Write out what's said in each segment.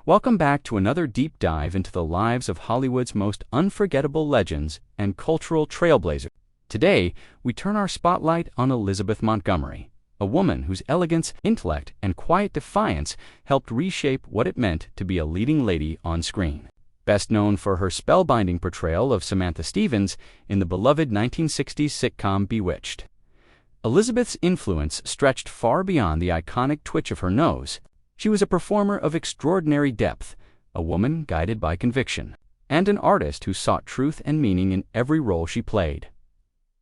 Welcome back to another deep dive into the lives of Hollywood's most unforgettable legends and cultural trailblazers. Today, we turn our spotlight on Elizabeth Montgomery, a woman whose elegance, intellect, and quiet defiance helped reshape what it meant to be a leading lady on screen. Best known for her spellbinding portrayal of Samantha Stevens in the beloved 1960s sitcom Bewitched. Elizabeth's influence stretched far beyond the iconic twitch of her nose. She was a performer of extraordinary depth, a woman guided by conviction, and an artist who sought truth and meaning in every role she played.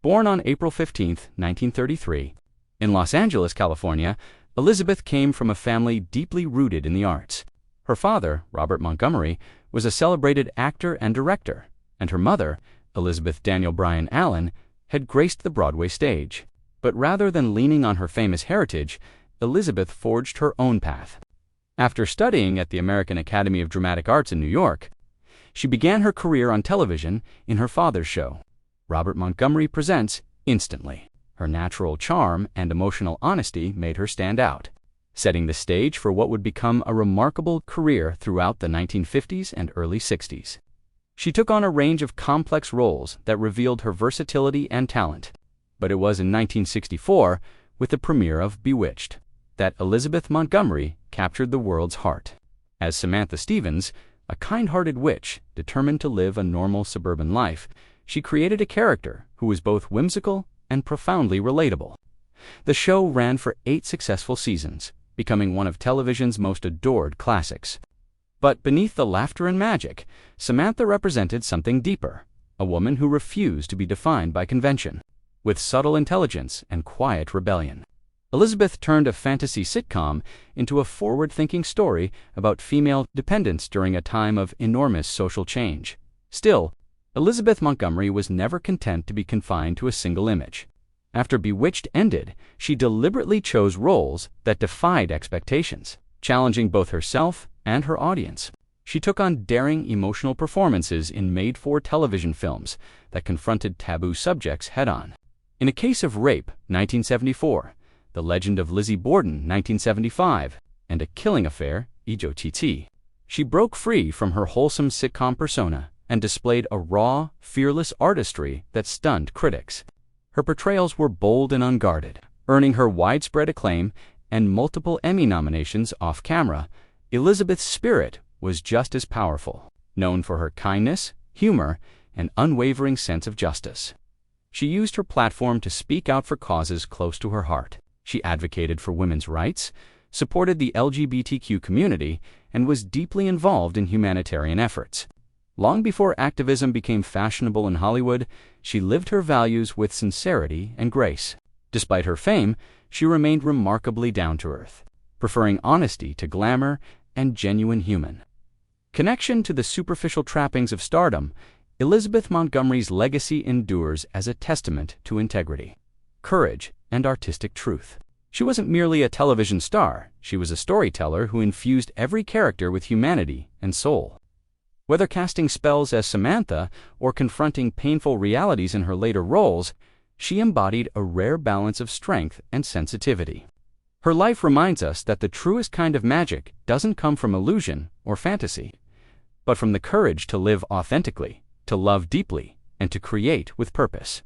Born on April 15, 1933, in Los Angeles, California, Elizabeth came from a family deeply rooted in the arts. Her father, Robert Montgomery, was a celebrated actor and director, and her mother, Elizabeth Daniel Bryan Allen, had graced the Broadway stage. But rather than leaning on her famous heritage, Elizabeth forged her own path. After studying at the American Academy of Dramatic Arts in New York, she began her career on television in her father's show, Robert Montgomery Presents Instantly. Her natural charm and emotional honesty made her stand out, setting the stage for what would become a remarkable career throughout the 1950s and early 60s. She took on a range of complex roles that revealed her versatility and talent, but it was in 1964, with the premiere of Bewitched, that Elizabeth Montgomery captured the world's heart. As Samantha Stevens, a kind-hearted witch determined to live a normal suburban life, she created a character who was both whimsical and profoundly relatable. The show ran for 8 successful seasons, becoming one of television's most adored classics. But beneath the laughter and magic, Samantha represented something deeper, a woman who refused to be defined by convention. With subtle intelligence and quiet rebellion, Elizabeth turned a fantasy sitcom into a forward-thinking story about female dependence during a time of enormous social change. Still, Elizabeth Montgomery was never content to be confined to a single image. After Bewitched ended, she deliberately chose roles that defied expectations, challenging both herself and her audience. She took on daring emotional performances in made-for-television films that confronted taboo subjects head-on. In A Case of Rape, 1974, The Legend of Lizzie Borden, 1975, and A Killing Affair, Ijo Titi, she broke free from her wholesome sitcom persona and displayed a raw, fearless artistry that stunned critics. Her portrayals were bold and unguarded, earning her widespread acclaim and multiple Emmy nominations off-camera. Elizabeth's spirit was just as powerful, known for her kindness, humor, and unwavering sense of justice. She used her platform to speak out for causes close to her heart. She advocated for women's rights, supported the LGBTQ community, and was deeply involved in humanitarian efforts. Long before activism became fashionable in Hollywood, she lived her values with sincerity and grace. Despite her fame, she remained remarkably down-to-earth, preferring honesty to glamour and genuine human connection to the superficial trappings of stardom. Elizabeth Montgomery's legacy endures as a testament to integrity, courage, and artistic truth. She wasn't merely a television star, she was a storyteller who infused every character with humanity and soul. Whether casting spells as Samantha or confronting painful realities in her later roles, she embodied a rare balance of strength and sensitivity. Her life reminds us that the truest kind of magic doesn't come from illusion or fantasy, but from the courage to live authentically, to love deeply, and to create with purpose.